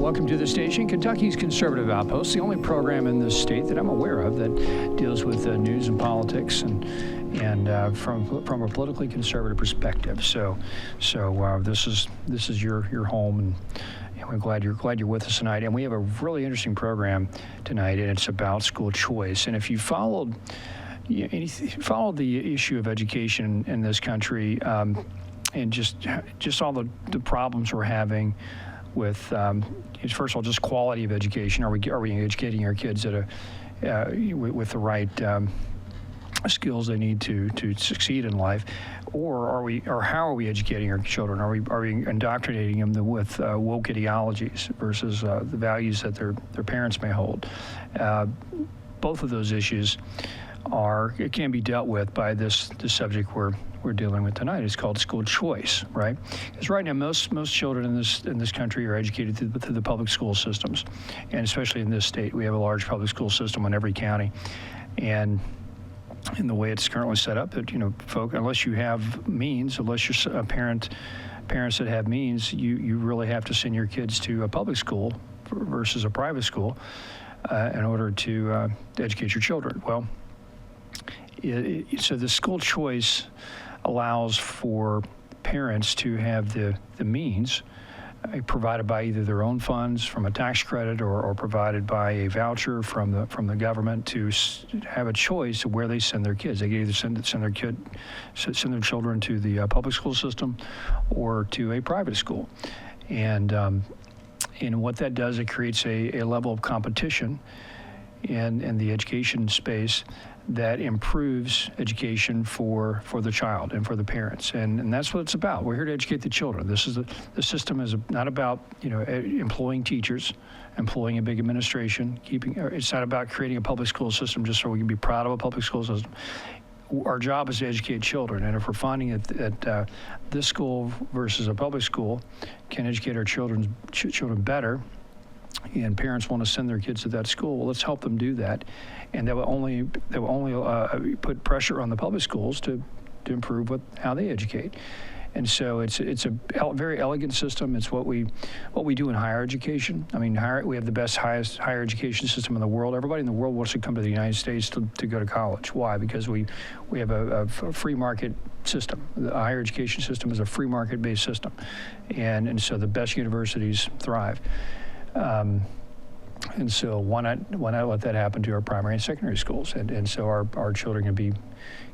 Welcome to the station, Kentucky's Conservative Outpost, the only program in this state that I'm aware of that deals with news and politics and from a politically conservative perspective. So this is your home, and we're glad you're with us tonight. And we have a really interesting program tonight, and it's about school choice. And if you followed the issue of education in this country, and just all the problems we're having with, first of all, just quality of education. Are we educating our kids at with the right skills they need to succeed in life, or how are we educating our children? Are we indoctrinating them with woke ideologies versus the values that their parents may hold? Both of those issues can be dealt with by this subject we're dealing with tonight. It's called school choice, right? Because right now most children in this country are educated through the public school systems, and especially in this state, we have a large public school system in every county, and in the way it's currently set up, that unless you have means, unless you're parents that have means, you really have to send your kids to a public school versus a private school in order to educate your children. Well, so the school choice allows for parents to have the means provided by either their own funds from a tax credit or provided by a voucher from the government to have a choice of where they send their kids. They can either send their children to the public school system or to a private school, and what that does, it creates a level of competition in the education space that improves education for the child and for the parents, and that's what it's about. We're here to educate the children. The system is not about employing teachers, employing a big administration. It's not about creating a public school system just so we can be proud of a public school system. Our job is to educate children, and if we're finding that this school versus a public school can educate our children better, and parents want to send their kids to that school, well, let's help them do that. And that will only put pressure on the public schools to improve how they educate. And so it's a very elegant system. It's what we do in higher education. I mean, we have the highest higher education system in the world. Everybody in the world wants to come to the United States to go to college. Why? Because we have a free market system. The higher education system is a free market-based system, and so the best universities thrive. And so why not let that happen to our primary and secondary schools, and so our children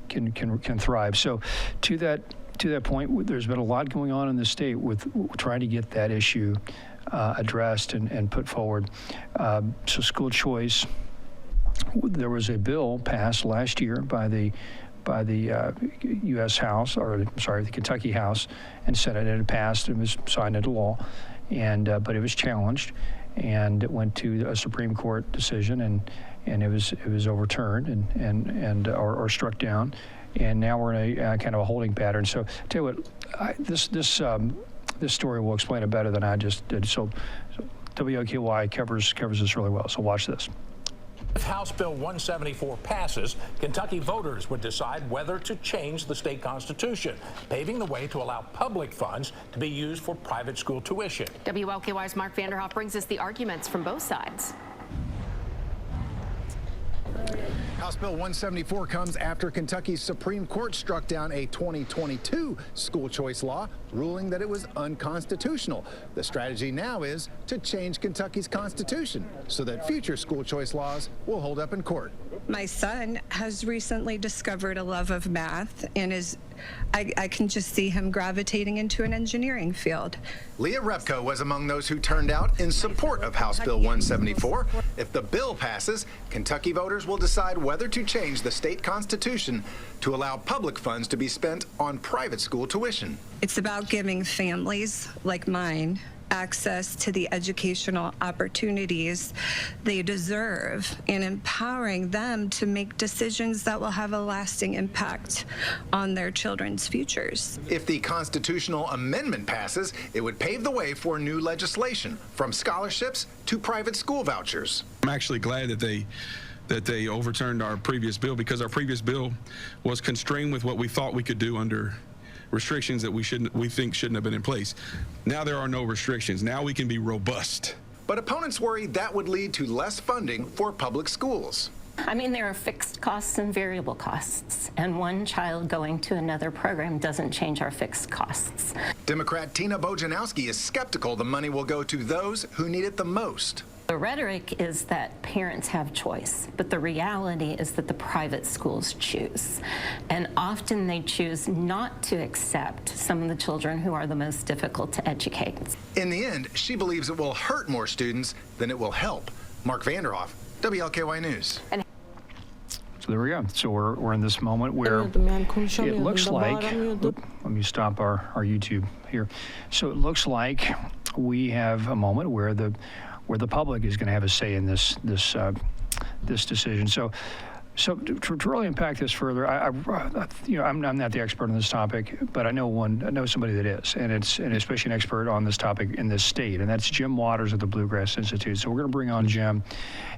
can thrive. So to that point, there's been a lot going on in the state with trying to get that issue addressed and put forward. So school choice, there was a bill passed last year by the U.S. House, the Kentucky House and Senate, and it passed and was signed into law, but it was challenged, and it went to a Supreme Court decision, and it was overturned or struck down, and now we're in a kind of a holding pattern. So tell you what, this story will explain it better than I just did. So WOKY covers this really well. So watch this. If House Bill 174 passes, Kentucky voters would decide whether to change the state constitution, paving the way to allow public funds to be used for private school tuition. WLKY's Mark Vanderhoff brings us the arguments from both sides. House Bill 174 comes after Kentucky's Supreme Court struck down a 2022 school choice law, ruling that it was unconstitutional. The strategy now is to change Kentucky's constitution so that future school choice laws will hold up in court. My son has recently discovered a love of math and I can just see him gravitating into an engineering field. Leah Repko was among those who turned out in support of House Bill 174. If the bill passes, Kentucky voters will decide whether to change the state constitution to allow public funds to be spent on private school tuition. It's about giving families like mine access to the educational opportunities they deserve and empowering them to make decisions that will have a lasting impact on their children's futures. If the constitutional amendment passes, it would pave the way for new legislation, from scholarships to private school vouchers. I'm actually glad that they overturned our previous bill, because our previous bill was constrained with what we thought we could do under restrictions that we think shouldn't have been in place. Now there are no restrictions. Now we can be robust. but opponents worry that would lead to less funding for public schools. I mean, there are fixed costs and variable costs, and one child going to another program doesn't change our fixed costs. Democrat Tina Bojanowski is skeptical the money will go to those who need it the most. The rhetoric is that parents have choice, but the reality is that the private schools choose. And often they choose not to accept some of the children who are the most difficult to educate. In the end, she believes it will hurt more students than it will help. Mark Vanderhoff, WLKY News. So there we go. So we're in this moment where it looks like, let me stop our YouTube here. So it looks like we have a moment where the public is going to have a say in this decision. So to really unpack this further, I'm not the expert on this topic, but I know somebody that is, and especially an expert on this topic in this state, and that's Jim Waters of the Bluegrass Institute. So we're going to bring on Jim,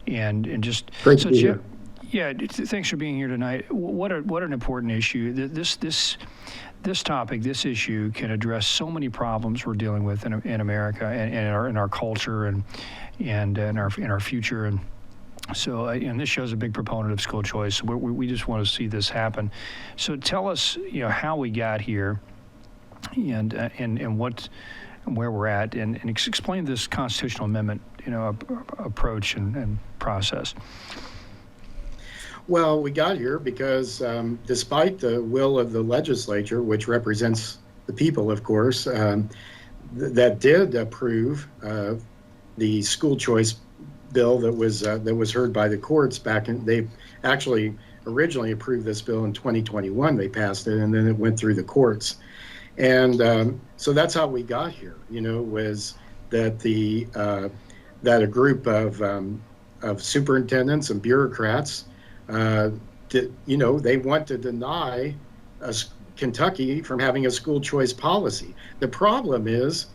and just great to be here. Yeah, thanks for being here tonight. What an important issue. This topic, this issue, can address so many problems we're dealing with in America and in our culture and in our future. And so, and this show's a big proponent of school choice. We just want to see this happen. So tell us, how we got here, and where we're at, and explain this constitutional amendment, approach and process. Well, we got here because despite the will of the legislature, which represents the people, of course, that did approve the school choice bill that was heard by the courts they actually originally approved this bill in 2021. They passed it, and then it went through the courts. And so that's how we got here, was that that a group of superintendents and bureaucrats they want to deny Kentucky from having a school choice policy. The problem is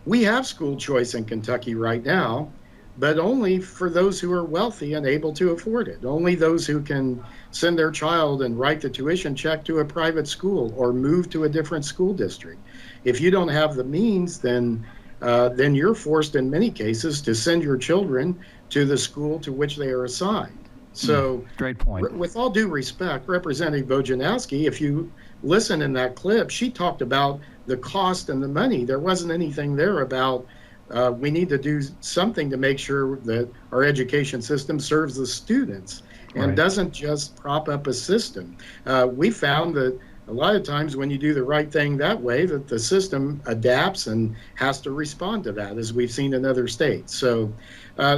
we have school choice in Kentucky right now, but only for those who are wealthy and able to afford it. Only those who can send their child and write the tuition check to a private school or move to a different school district. If you don't have the means, then you're forced in many cases to send your children to the school to which they are assigned. So, great point. With all due respect, Representative Bojanowski, if you listen in that clip, she talked about the cost and the money. There wasn't anything there about we need to do something to make sure that our education system serves the students and doesn't just prop up a system. We found that a lot of times when you do the right thing that way, that the system adapts and has to respond to that, as we've seen in other states. So,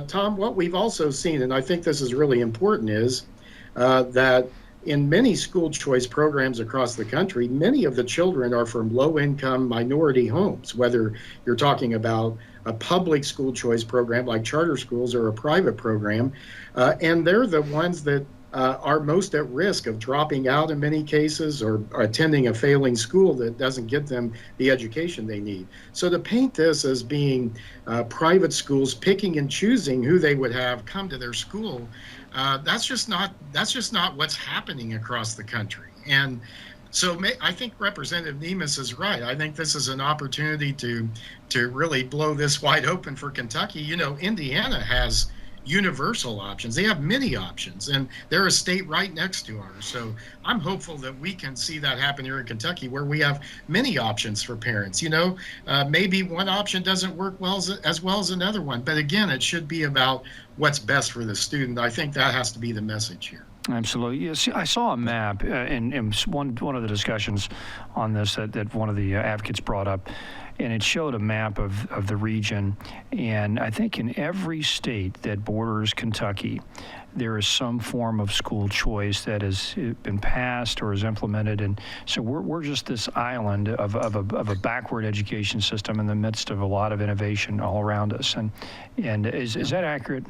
Tom, what we've also seen, and I think this is really important, is that in many school choice programs across the country, many of the children are from low-income minority homes, whether you're talking about a public school choice program like charter schools or a private program, and they're the ones that are most at risk of dropping out in many cases or attending a failing school that doesn't get them the education they need. So to paint this as being private schools picking and choosing who they would have come to their school, that's just not what's happening across the country. And so I think Representative Nemes is right. I think this is an opportunity to really blow this wide open for Kentucky. Indiana has universal options. They have many options, and they're a state right next to ours. So I'm hopeful that we can see that happen here in Kentucky, where we have many options for parents. Maybe one option doesn't work as well as another one, but again, it should be about what's best for the student. I think that has to be the message here. Absolutely. Yes, I saw a map in one of the discussions on this that one of the advocates brought up, and it showed a map of the region. And I think in every state that borders Kentucky, there is some form of school choice that has been passed or is implemented. And so we're just this island of a backward education system in the midst of a lot of innovation all around us. And is that accurate?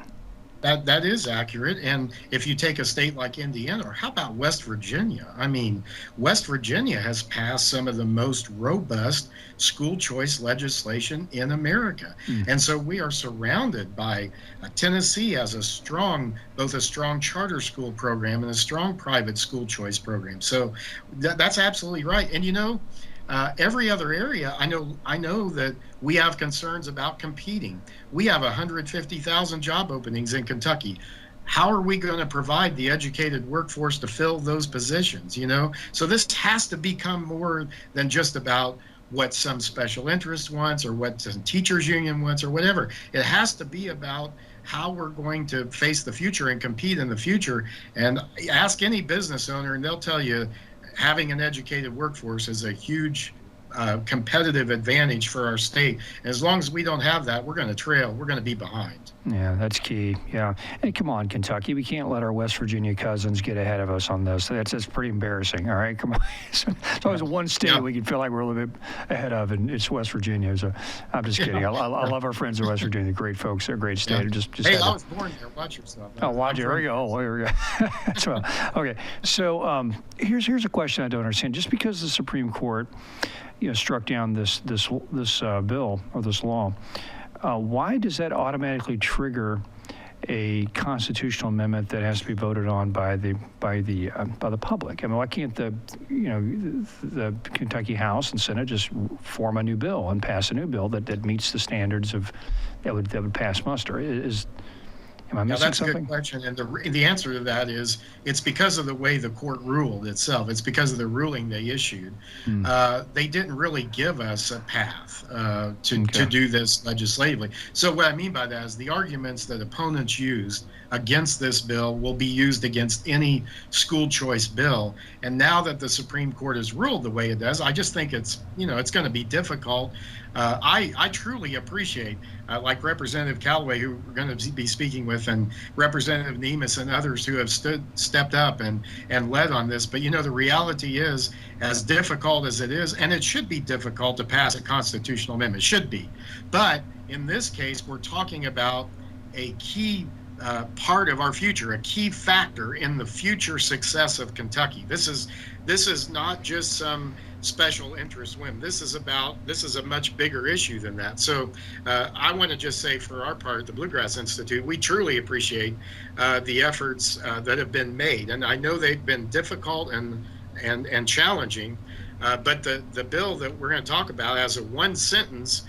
That is accurate. And if you take a state like Indiana, or how about West Virginia? I mean, West Virginia has passed some of the most robust school choice legislation in America. And so we are surrounded by Tennessee has both a strong charter school program and a strong private school choice program. So that's absolutely right. And every other area, I know that we have concerns about competing. We have 150,000 job openings in Kentucky. How are we going to provide the educated workforce to fill those positions, you know? So this has to become more than just about what some special interest wants or what some teachers union wants or whatever. It has to be about how we're going to face the future and compete in the future. And ask any business owner and they'll tell you having an educated workforce is a huge competitive advantage for our state. And as long as we don't have that, we're going to trail. We're going to be behind. Yeah, that's key. Yeah. And come on, Kentucky, we can't let our West Virginia cousins get ahead of us on this. That's pretty embarrassing. All right, come on. It's always one state we can feel like we're a little bit ahead of, and it's West Virginia. So I'm just kidding. I love our friends in West Virginia. They're great folks. They're a great state. Yeah. Hey, I was born there. Watch yourself. Oh, watch it. Here we go. Oh, here we go. So, okay. So here's a question I don't understand. Just because the Supreme Court, struck down this bill or this law, why does that automatically trigger a constitutional amendment that has to be voted on by the public? I mean, why can't the Kentucky House and Senate just form a new bill and pass a new bill that meets the standards of that would pass muster? Am I missing something? That's a good question, and the answer to that is it's because of the way the court ruled itself. It's because of the ruling they issued. They didn't really give us a path to do this legislatively. So what I mean by that is the arguments that opponents used against this bill will be used against any school choice bill. And now that the Supreme Court has ruled the way it does, I just think it's going to be difficult. I truly appreciate, like Representative Callaway, who we're going to be speaking with, and Representative Nemes and others who have stepped up and led on this. But the reality is, as difficult as it is, and it should be difficult to pass a constitutional amendment, should be. But in this case, we're talking about a key part of our future, a key factor in the future success of Kentucky. This is not just some special interest whim. This is a much bigger issue than that. So I want to just say, for our part at the Bluegrass Institute, we truly appreciate the efforts that have been made, and I know they've been difficult and challenging. But the bill that we're going to talk about has a one sentence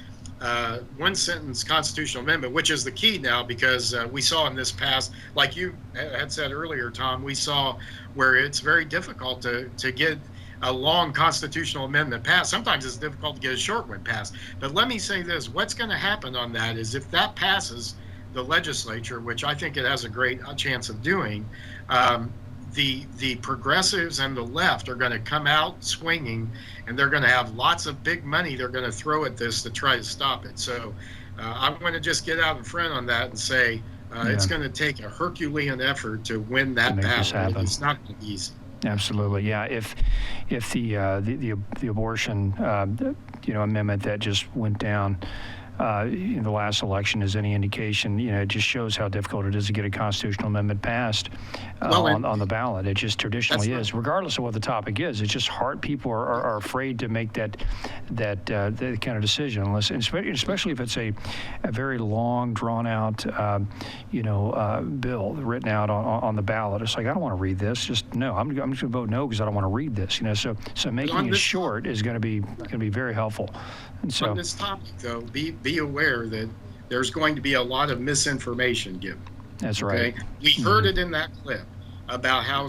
constitutional amendment, which is the key now, because we saw in this past, like you had said earlier, Tom, we saw where it's very difficult to get a long constitutional amendment passed. Sometimes it's difficult to get a short one passed. But let me say this, what's going to happen on that is, if that passes the legislature, which I think it has a great chance of doing, the progressives and the left are going to come out swinging, and they're going to have lots of big money they're going to throw at this to try to stop it. So I'm going to just get out in front on that and say it's going to take a Herculean effort to win that battle. It's not going to be easy. Absolutely, yeah. If the abortion amendment that just went down in the last election is any indication, it just shows how difficult it is to get a constitutional amendment passed on the ballot. It just traditionally is, regardless of what the topic is. It's just hard. People are afraid to make that kind of decision, unless, especially if it's a very long, drawn out, bill written out on the ballot. It's like, I don't want to read this. Just no. I'm just going to vote no because I don't want to read this. So making it short is going to be very helpful. And so, on this topic, though, be aware that there's going to be a lot of misinformation given. That's right. We heard it in that clip about how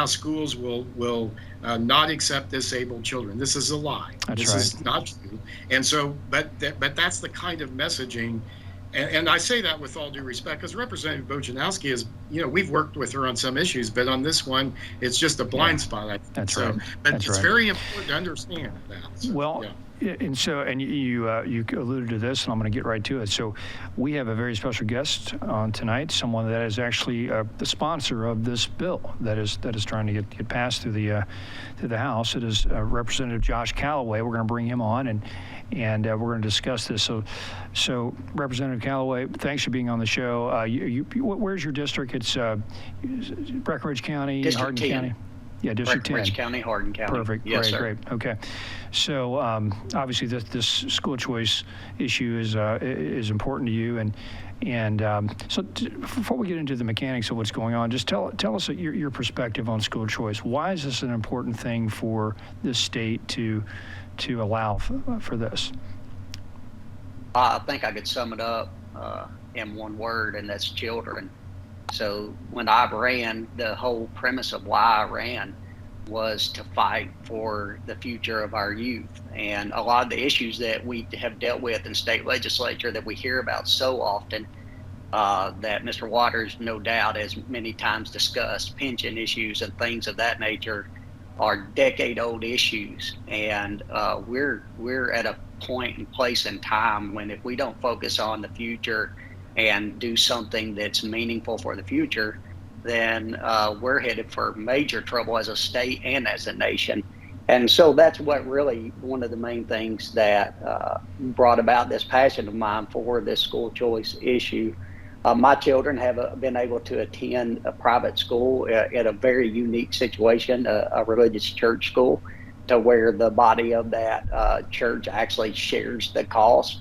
schools will not accept disabled children. This is a lie. This is not true. And so, but that's the kind of messaging. And I say that with all due respect, because Representative Bojanowski is, we've worked with her on some issues, but on this one, it's just a blind spot. I think. That's right. But it's very important to understand that. So, And you alluded to this, and I'm going to get right to it. So we have a very special guest on tonight, someone that is actually the sponsor of this bill that is trying to get passed through the House. It is Representative Josh Callaway. We're going to bring him on, and we're going to discuss this. So Representative Callaway, thanks for being on the show. Where's your district? It's Breckinridge County, District Hardin 10. County. Yeah, District 10. Breckinridge County, Hardin County. Perfect. Yes, great, sir. great. Okay. So obviously this school choice issue is important to you, before we get into the mechanics of what's going on, just tell us your perspective on school choice. Why is this an important thing for this state to allow for this? I think I could sum it up in one word, and that's children. So when I ran, the whole premise of why I ran was to fight for the future of our youth. And a lot of the issues that we have dealt with in state legislature that we hear about so often, that Mr. Waters no doubt has many times discussed, pension issues and things of that nature, are decade-old issues. And we're at a point and place in time when if we don't focus on the future and do something that's meaningful for the future, then we're headed for major trouble as a state and as a nation. And so that's what really one of the main things that brought about this passion of mine for this school choice issue. My children have been able to attend a private school at a very unique situation, a religious church school, to where the body of that church actually shares the cost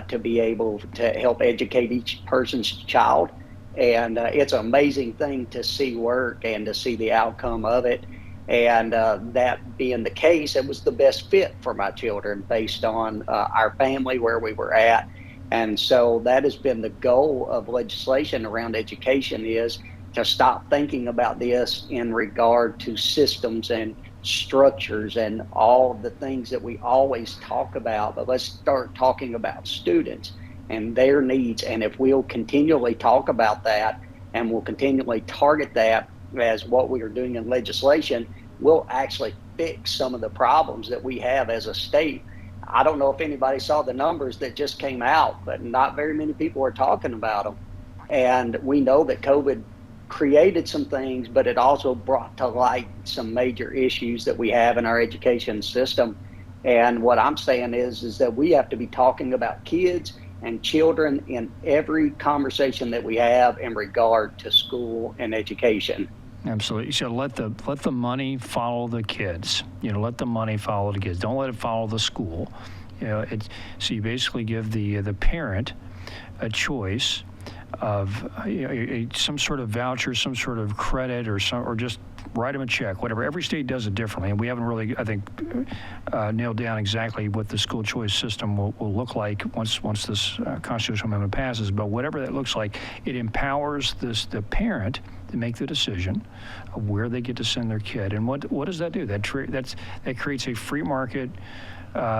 to be able to help educate each person's child. And it's an amazing thing to see work and to see the outcome of it. And that being the case, it was the best fit for my children based on our family, where we were at. And so that has been the goal of legislation around education, is to stop thinking about this in regard to systems and structures and all of the things that we always talk about, but let's start talking about students and their needs. And if we'll continually talk about that and we'll continually target that as what we are doing in legislation, we'll actually fix some of the problems that we have as a state. I don't know if anybody saw the numbers that just came out, but not very many people are talking about them. And we know that COVID created some things, but it also brought to light some major issues that we have in our education system. And what I'm saying is that we have to be talking about kids and children in every conversation that we have in regard to school and education. Absolutely. So let the money follow the kids. Let the money follow the kids. Don't let it follow the school. So you basically give the parent a choice of some sort of voucher, some sort of credit, or just write them a check, whatever. Every state does it differently, and we haven't really, I think, nailed down exactly what the school choice system will look like once this constitutional amendment passes. But whatever that looks like, it empowers the parent to make the decision of where they get to send their kid. And what does that do? That creates a free market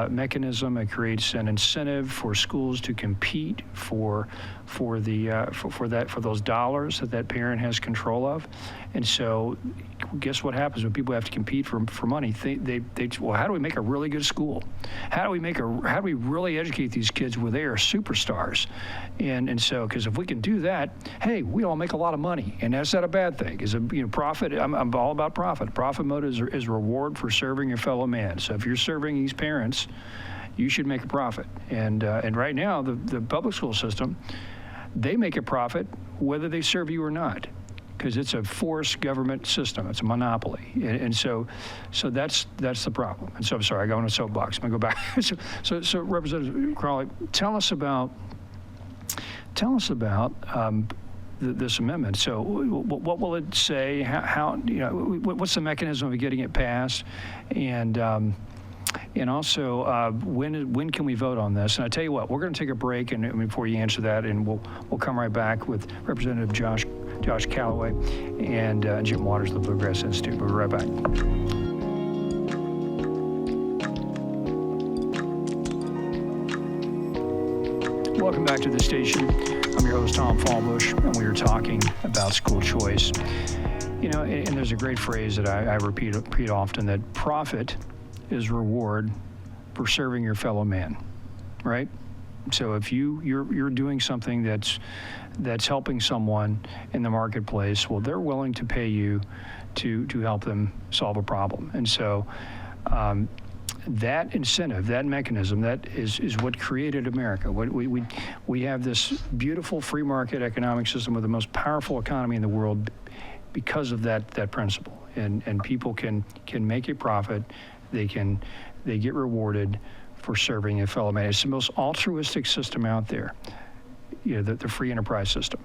mechanism. It creates an incentive for schools to compete for those dollars that parent has control of. And so, guess what happens when people have to compete for money? Well, how do we make a really good school? How do we really educate these kids where they are superstars? And so, because if we can do that, hey, we all make a lot of money, and that's not a bad thing. Is profit? I'm all about profit. Profit motive is reward for serving your fellow man. So if you're serving these parents, you should make a profit. And right now, the public school system, they make a profit whether they serve you or not, because it's a forced government system. It's a monopoly. And so that's the problem. And so, I'm sorry, I got on a soapbox. I'm going to go back. So Representative Crawley, tell us about this amendment. So what will it say? How what's the mechanism of getting it passed? And also, when can we vote on this? And I tell you what, we're going to take a break, and before you answer that, and we'll come right back with Representative Josh Callaway and Jim Waters of the Bluegrass Institute. We'll be right back. Welcome back to the station. I'm your host, Tom Fawbush, and we are talking about school choice. And there's a great phrase that I repeat often, that profit is reward for serving your fellow man, right? So if you're doing something that's helping someone in the marketplace, well, they're willing to pay you to help them solve a problem. And so that incentive, that mechanism, that is what created America. We have this beautiful free market economic system with the most powerful economy in the world because of that principle. and people can make a profit. They get rewarded for serving a fellow man. It's the most altruistic system out there, the free enterprise system,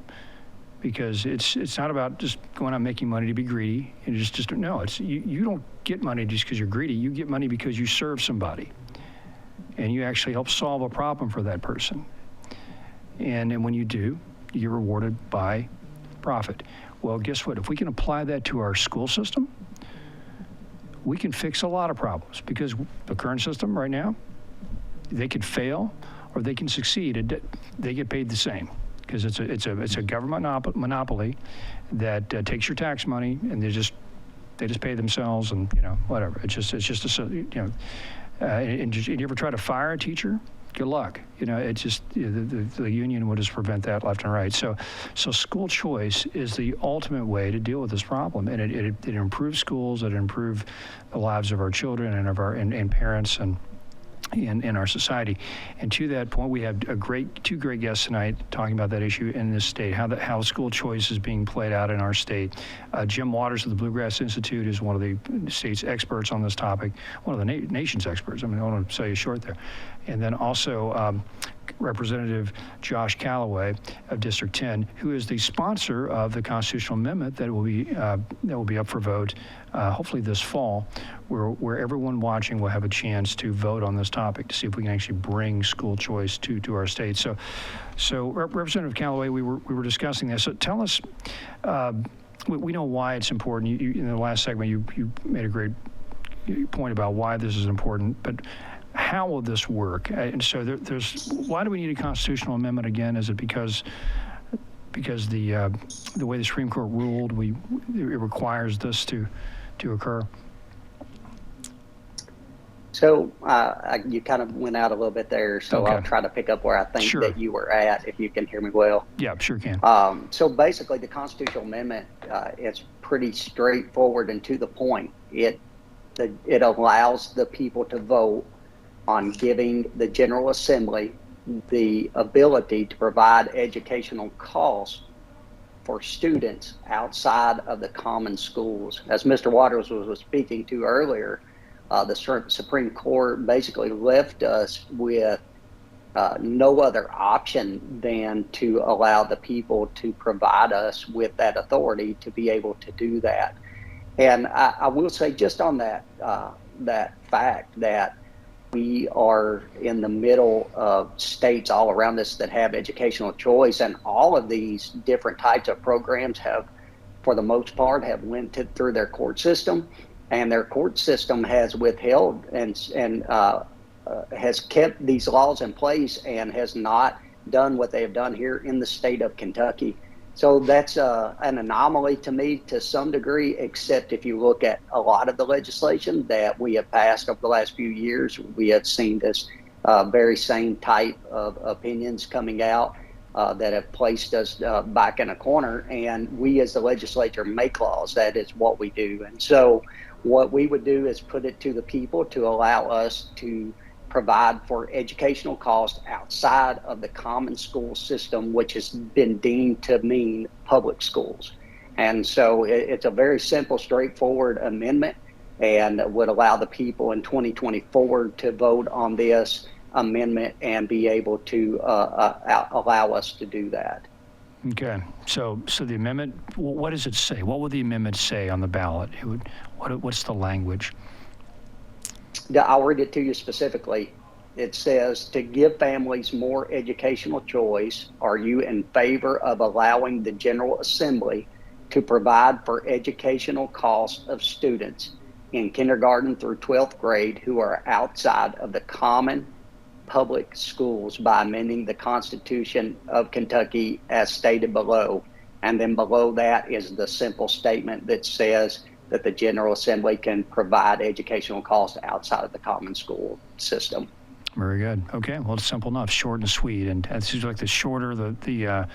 because it's not about just going out making money to be greedy. And no, it's you don't get money just because you're greedy. You get money because you serve somebody, and you actually help solve a problem for that person. And when you do, you're rewarded by profit. Well, guess what? If we can apply that to our school system, we can fix a lot of problems, because the current system right now, they could fail or they can succeed. They get paid the same, because it's a government monopoly that takes your tax money, and they just pay themselves, and whatever. It's just and you ever try to fire a teacher? Good luck. It's just the union would just prevent that left and right. So school choice is the ultimate way to deal with this problem, and it improves schools. It improves the lives of our children and of our and parents and in our society. And to that point, we have two great guests tonight talking about that issue in this state, how school choice is being played out in our state. Jim Waters of the Bluegrass Institute is one of the state's experts on this topic, one of the nation's experts. I want to sell you short there. And then also Representative Josh Callaway of District 10, who is the sponsor of the constitutional amendment that will be up for vote hopefully this fall, where everyone watching will have a chance to vote on this topic to see if we can actually bring school choice to our state. So Representative Callaway, we were discussing this. So tell us, we know why it's important. You in the last segment, you made a great point about why this is important, but how will this work? And so why do we need a constitutional amendment again? Is it because the way the Supreme Court ruled, it requires this to occur? So you kind of went out a little bit there, so okay. I'll try to pick up where I think Sure. that you were at, if you can hear me well. Yeah, sure can. So basically, the constitutional amendment is pretty straightforward and to the point. It allows the people to vote on giving the General Assembly the ability to provide educational costs for students outside of the common schools. As Mr. Waters was speaking to earlier, the Supreme Court basically left us with no other option than to allow the people to provide us with that authority to be able to do that. And I will say, just on that fact that we are in the middle of states all around us that have educational choice, and all of these different types of programs have, for the most part, have went through their court system, and their court system has withheld and has kept these laws in place and has not done what they have done here in the state of Kentucky. So that's an anomaly to me to some degree, except if you look at a lot of the legislation that we have passed over the last few years, we have seen this very same type of opinions coming out that have placed us back in a corner. And we as the legislature make laws. That is what we do. And so what we would do is put it to the people to allow us to provide for educational costs outside of the common school system, which has been deemed to mean public schools. And so it's a very simple, straightforward amendment, and would allow the people in 2024 to vote on this amendment and be able to allow us to do that. Okay, so the amendment, what does it say? What would the amendment say on the ballot? What's the language? I'll read it to you specifically. It says, to give families more educational choice, are you in favor of allowing the General Assembly to provide for educational costs of students in kindergarten through 12th grade who are outside of the common public schools by amending the Constitution of Kentucky as stated below? And then below that is the simple statement that says that the General Assembly can provide educational costs outside of the common school system. Very good. Okay, well, it's simple enough, short and sweet. And it seems like the shorter the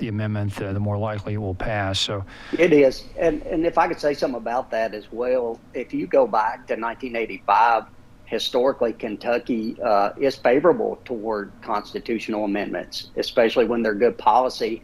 amendment, the more likely it will pass. So it is. And if I could say something about that as well, if you go back to 1985, historically, Kentucky is favorable toward constitutional amendments, especially when they're good policy.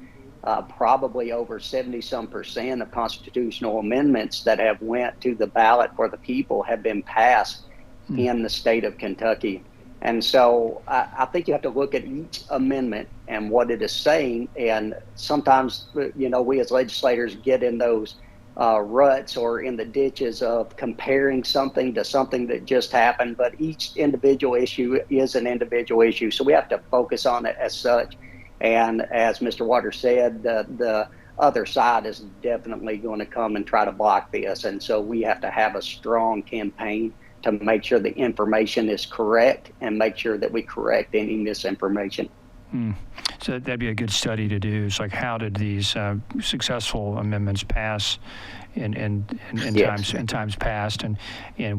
probably over 70% of constitutional amendments that have went to the ballot for the people have been passed in the state of Kentucky. And so I think you have to look at each amendment and what it is saying. And sometimes, we as legislators get in those ruts or in the ditches of comparing something to something that just happened. But each individual issue is an individual issue. So we have to focus on it as such. And as Mr. Waters said, the other side is definitely going to come and try to block this. And so we have to have a strong campaign to make sure the information is correct and make sure that we correct any misinformation. So that'd be a good study to do. It's like, how did these successful amendments pass in times past, and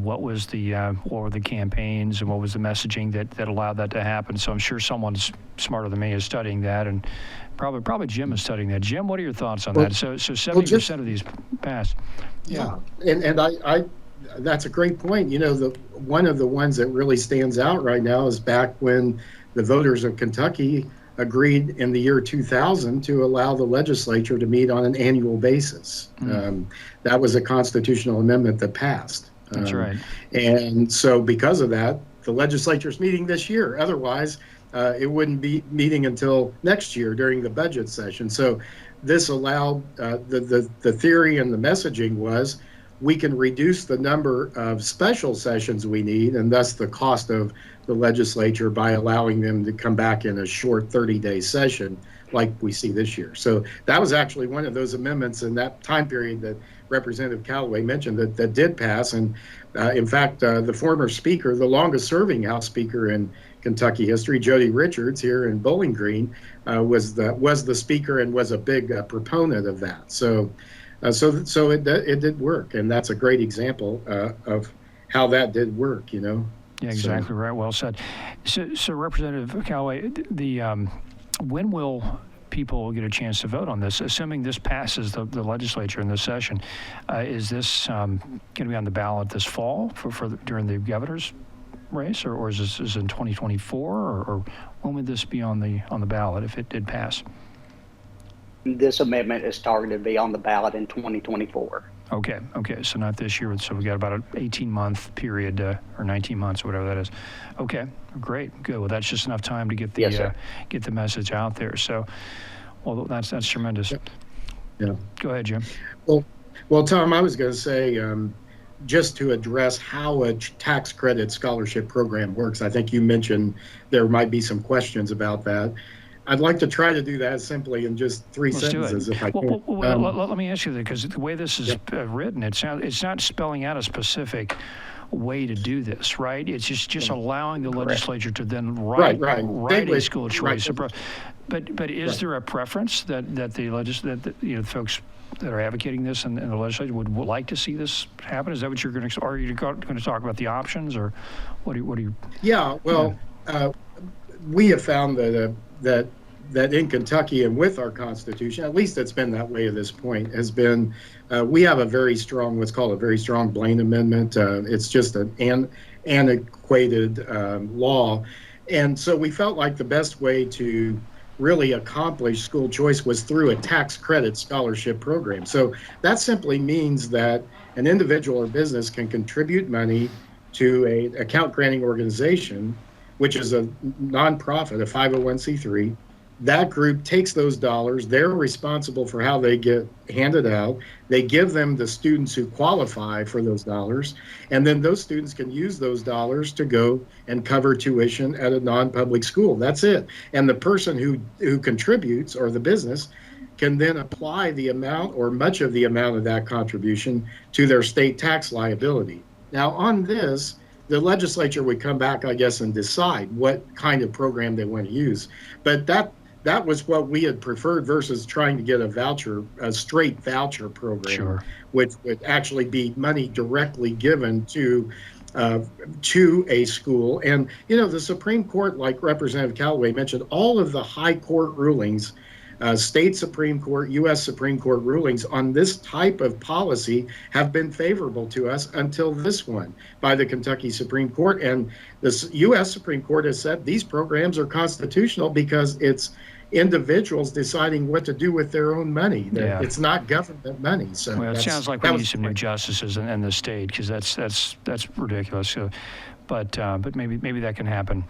what was what were the campaigns and what was the messaging that allowed that to happen? So I'm sure someone's smarter than me is studying that, and probably Jim is studying that. Jim, what are your thoughts on that? So 70% of these passed. Yeah, and I that's a great point. One of the ones that really stands out right now is back when the voters of Kentucky agreed in the year 2000 to allow the legislature to meet on an annual basis. That was a constitutional amendment that passed. That's right. And so because of that, the legislature's meeting this year. Otherwise, it wouldn't be meeting until next year during the budget session. So this allowed, the theory and the messaging was, we can reduce the number of special sessions we need, and thus the cost of the legislature, by allowing them to come back in a short 30-day session like we see this year. So that was actually one of those amendments in that time period that Representative Callaway mentioned that did pass. And in fact, the former speaker, the longest serving House Speaker in Kentucky history, Jody Richards here in Bowling Green, was the speaker and was a big proponent of that. So it did work, and that's a great example of how that did work. Yeah, exactly right. Well said. So Representative Callaway, when will people get a chance to vote on this? Assuming this passes the legislature in this session, is this going to be on the ballot this fall for during the governor's race, or is this in 2024, or when would this be on the ballot if it did pass? This amendment is targeted to be on the ballot in 2024. Okay, so not this year. So we got about an 18-month period, or 19 months, or whatever that is. Okay, great, good. Well, that's just enough time to get the message out there. So, well, that's tremendous. Yeah. Go ahead, Jim. Well, Tom, I was going to say, just to address how a tax credit scholarship program works. I think you mentioned there might be some questions about that. I'd like to try to do that simply in just three sentences, if I can. Well, let me ask you that, because the way this is written, it's not spelling out a specific way to do this, right? It's just allowing the legislature to then write a school choice. But is there a preference that the folks that are advocating this and the legislature would like to see this happen? Is that what you're going to? Are you going to talk about the options, or what do you? Yeah. Well, we have found that in Kentucky and with our Constitution, at least it's been that way at this point, has been we have what's called a very strong Blaine Amendment. It's just an antiquated law. And so we felt like the best way to really accomplish school choice was through a tax credit scholarship program. So that simply means that an individual or business can contribute money to an account granting organization, which is a nonprofit, a 501c3. That group takes those dollars. They're responsible for how they get handed out. They give them the students who qualify for those dollars. And then those students can use those dollars to go and cover tuition at a non-public school. That's it. And the person who contributes, or the business, can then apply the amount or much of the amount of that contribution to their state tax liability. Now, on this, the legislature would come back, I guess, and decide what kind of program they want to use. But that was what we had preferred versus trying to get a straight voucher program, which would actually be money directly given to a school. And, the Supreme Court, like Representative Callaway mentioned, all of the high court rulings, state Supreme Court, U.S. Supreme Court rulings on this type of policy have been favorable to us until this one by the Kentucky Supreme Court. And the U.S. Supreme Court has said these programs are constitutional because it's individuals deciding what to do with their own money. Yeah. It's not government money. So Well, it sounds like we need some new justices in the state, because that's ridiculous. So, but maybe that can happen.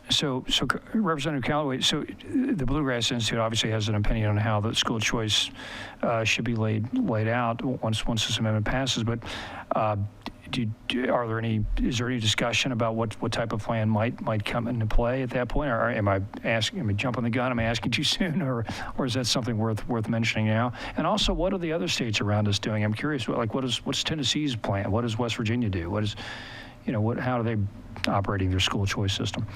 So Representative Callaway, so the Bluegrass Institute obviously has an opinion on how the school choice should be laid out once this amendment passes. But is there any discussion about what type of plan might come into play at that point? Or am I jumping the gun? Am I asking too soon, or is that something worth mentioning now? And also, what are the other states around us doing? I'm curious. What's Tennessee's plan? What does West Virginia do? How are they operating their school choice system?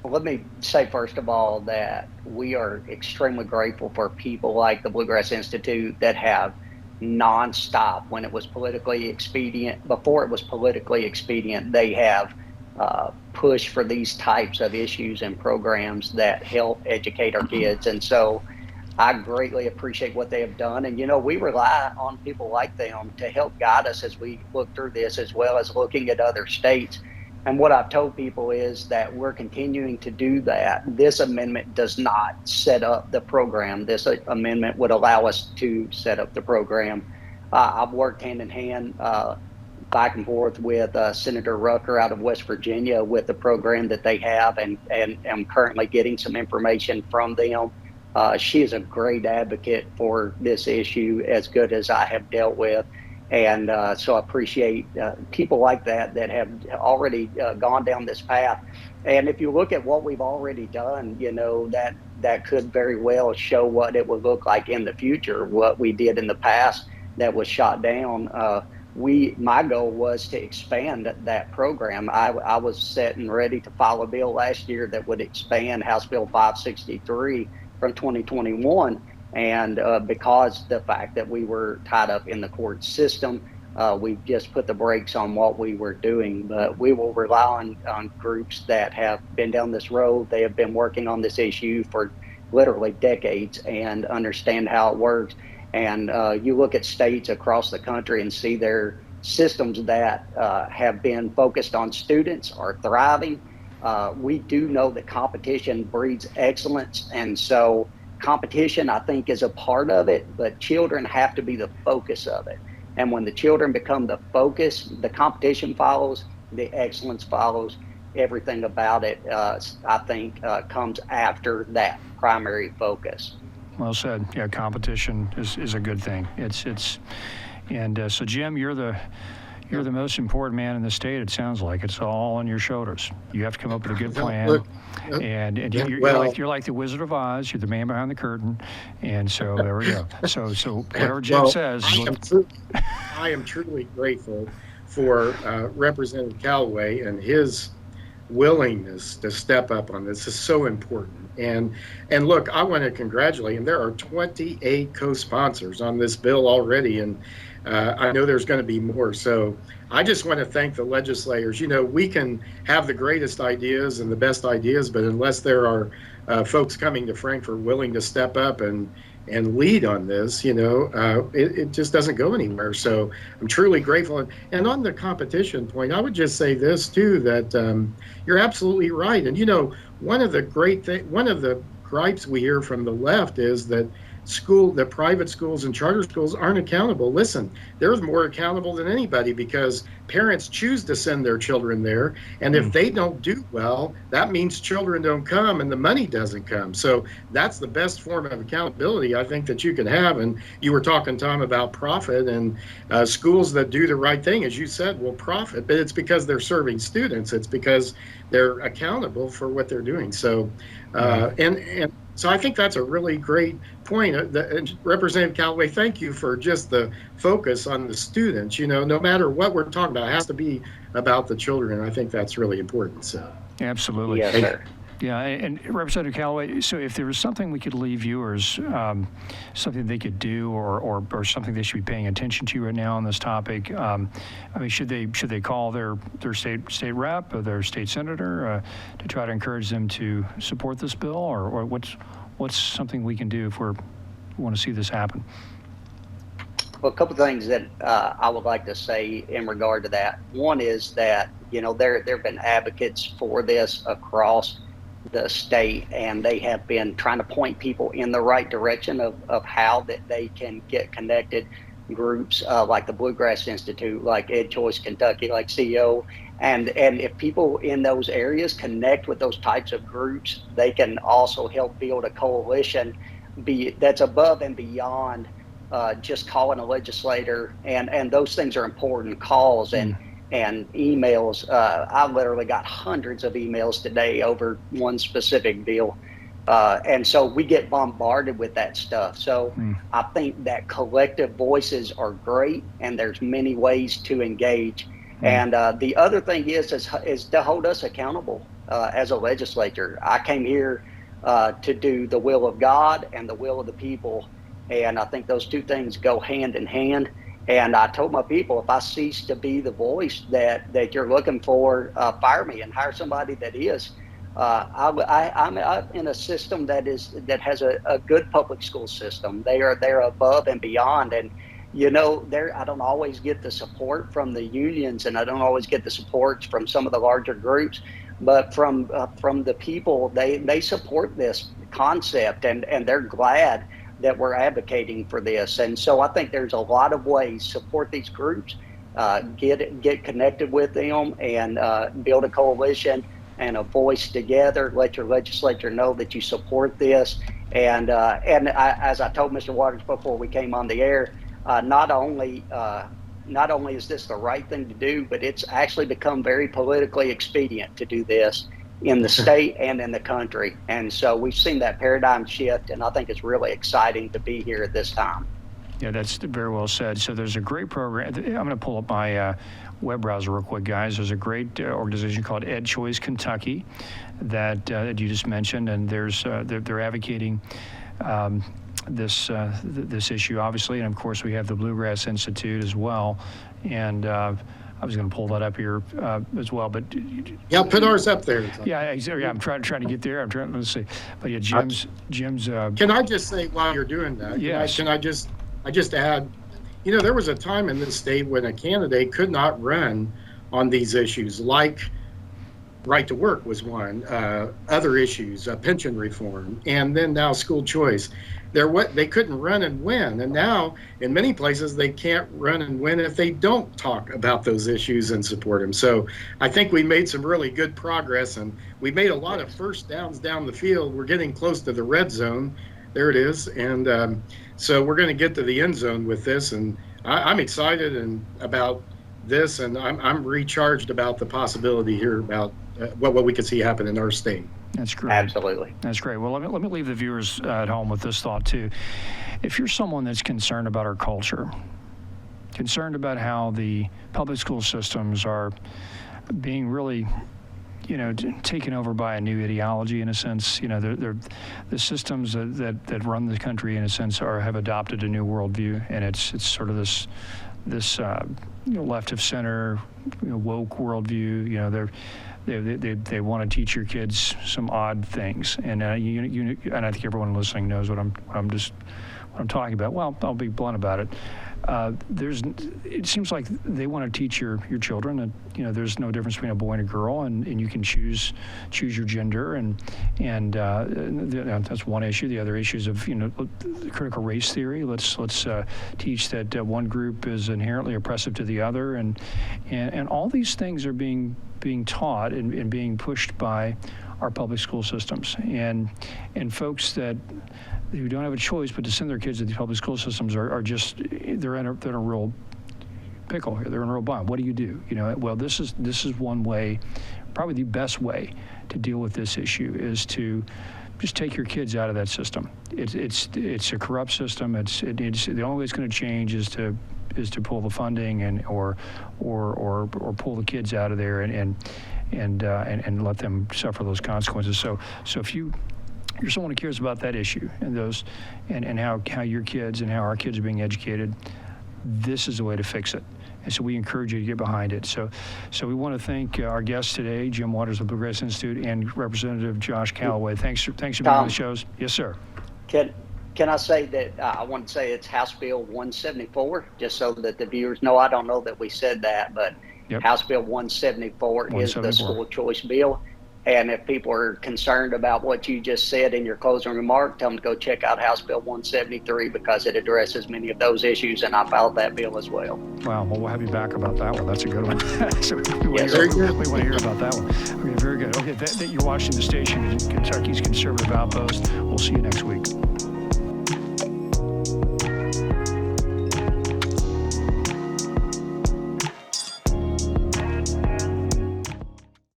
Well, let me say, first of all, that we are extremely grateful for people like the Bluegrass Institute that have nonstop, when it was politically expedient, before it was politically expedient, they have pushed for these types of issues and programs that help educate our kids. And so I greatly appreciate what they have done. And, we rely on people like them to help guide us as we look through this, as well as looking at other states. And what I've told people is that we're continuing to do that. This amendment does not set up the program. This amendment would allow us to set up the program. I've worked hand in hand back and forth with Senator Rucker out of West Virginia with the program that they have, and am currently getting some information from them. She is a great advocate for this issue, as good as I have dealt with. And so I appreciate people like that have already gone down this path. And if you look at what we've already done, that could very well show what it would look like in the future, what we did in the past that was shot down. My goal was to expand that program. I was set and ready to file a bill last year that would expand House Bill 563 from 2021. And because the fact that we were tied up in the court system, we've just put the brakes on what we were doing. But we will rely on groups that have been down this road. They have been working on this issue for literally decades and understand how it works. And you look at states across the country and see their systems that have been focused on students are thriving. We do know that competition breeds excellence. And so competition, I think, is a part of it, but children have to be the focus of it. And when the children become the focus, the competition follows, the excellence follows. Everything about it, I think, comes after that primary focus. Well said. Yeah, competition is a good thing. So Jim, you're the most important man in the state. It sounds like it's all on your shoulders. You have to come up with a good plan. And you're like the Wizard of Oz. You're the man behind the curtain. And so there we go. So whatever Jim says. I am truly grateful for Representative Callaway and his willingness to step up on this. Is so important. And look, I want to congratulate him. There are 28 co-sponsors on this bill already, and I know there's going to be more. So I just want to thank the legislators. We can have the greatest ideas and the best ideas, but unless there are folks coming to Frankfort willing to step up and lead on this, it just doesn't go anywhere. So I'm truly grateful. And on the competition point, I would just say this too, that you're absolutely right. And one of the gripes we hear from the left is that the private schools and charter schools aren't accountable. Listen, they're more accountable than anybody because parents choose to send their children there. And if they don't do well, that means children don't come and the money doesn't come. So that's the best form of accountability I think that you can have. And you were talking, Tom, about profit, and schools that do the right thing, as you said, will profit, but it's because they're serving students. It's because they're accountable for what they're doing. So, so I think that's a really great point. Representative Callaway, thank you for just the focus on the students. No matter what we're talking about, it has to be about the children. I think that's really important. So absolutely. Yes, sir. Yeah, and Representative Callaway, so if there was something we could leave viewers, something they could do or something they should be paying attention to right now on this topic, should they call their state rep or their state senator to try to encourage them to support this bill, or what's something we can do if we want to see this happen? Well, a couple of things that I would like to say in regard to that. One is that, there have been advocates for this across the state, and they have been trying to point people in the right direction of how that they can get connected. Groups like the Bluegrass Institute, like Ed Choice Kentucky, like CEO, and if people in those areas connect with those types of groups, they can also help build a coalition that's above and beyond just calling a legislator, and those things are important. Calls and emails. I literally got hundreds of emails today over one specific bill. And so we get bombarded with that stuff. So I think that collective voices are great, and there's many ways to engage. And the other thing is to hold us accountable as a legislature. I came here to do the will of God and the will of the people. And I think those two things go hand in hand. And I told my people, if I cease to be the voice that you're looking for, fire me and hire somebody that is. I'm in a system that has a good public school system. They're above and beyond, and I don't always get the support from the unions, and I don't always get the support from some of the larger groups, but from the people, they support this concept, and they're glad that we're advocating for this. And so I think there's a lot of ways support these groups, get connected with them, and build a coalition and a voice together. Let your legislature know that you support this. And as I told Mr. Waters before we came on the air, not only is this the right thing to do, but it's actually become very politically expedient to do this in the state and in the country. And so we've seen that paradigm shift, and I think it's really exciting to be here at this time. Yeah, that's very well said. So there's a great program. I'm going to pull up my web browser real quick, guys. There's a great organization called Ed Choice Kentucky that you just mentioned, and they're advocating this issue, obviously, and of course we have the Bluegrass Institute as well. And I was going to pull that up here as well, but yeah, put ours up there. Yeah, I'm trying to get there. Let's see, but yeah, Jim's. Can I just say while you're doing that? Yes. Can I just add? There was a time in this state when a candidate could not run on these issues, like right to work was one, other issues, pension reform, and then now school choice. They couldn't run and win, and now in many places they can't run and win if they don't talk about those issues and support them. So I think we made some really good progress, and we made a lot of first downs down the field. We're getting close to the red zone. There it is, and so we're going to get to the end zone with this, and I'm excited about this, and I'm recharged about the possibility here about what we could see happen in our state. That's great. Absolutely. That's great. Well, let me leave the viewers at home with this thought too. If you're someone that's concerned about our culture, concerned about how the public school systems are being really, taken over by a new ideology in a sense, they're the systems that run the country in a sense have adopted a new worldview, and it's sort of this left of center, woke worldview. They want to teach your kids some odd things, and and I think everyone listening knows what I'm talking about. Well, I'll be blunt about it. It seems like they want to teach your children that there's no difference between a boy and a girl, and you can choose your gender, and that's one issue. The other issues of critical race theory. Let's teach that one group is inherently oppressive to the other, and all these things are being taught and being pushed by our public school systems, and folks who don't have a choice but to send their kids to these public school systems are just they're in a real pickle here. They're in a real bind. What do you do? Well, this is one way, probably the best way to deal with this issue is to just take your kids out of that system. It's a corrupt system. It's the only way it's going to change is to pull the funding or pull the kids out of there and let them suffer those consequences. So if you're someone who cares about that issue and how your kids and how our kids are being educated, this is the way to fix it. And so we encourage you to get behind it. So we want to thank our guests today, Jim Waters of the Bluegrass Institute and Representative Josh Callaway. Thanks for being on the shows. Yes, sir. Can I say that I want to say it's House Bill 174, just so that the viewers know. I don't know that we said that, but yep. House Bill 174 is the school choice bill. And if people are concerned about what you just said in your closing remark, tell them to go check out House Bill 173 because it addresses many of those issues, and I filed that bill as well. Wow, well, we'll have you back about that one. That's a good one. So Yes, we sir. want to hear about that one. Okay, very good. Okay, you're watching the station, Kentucky's Conservative Outpost. We'll see you next week.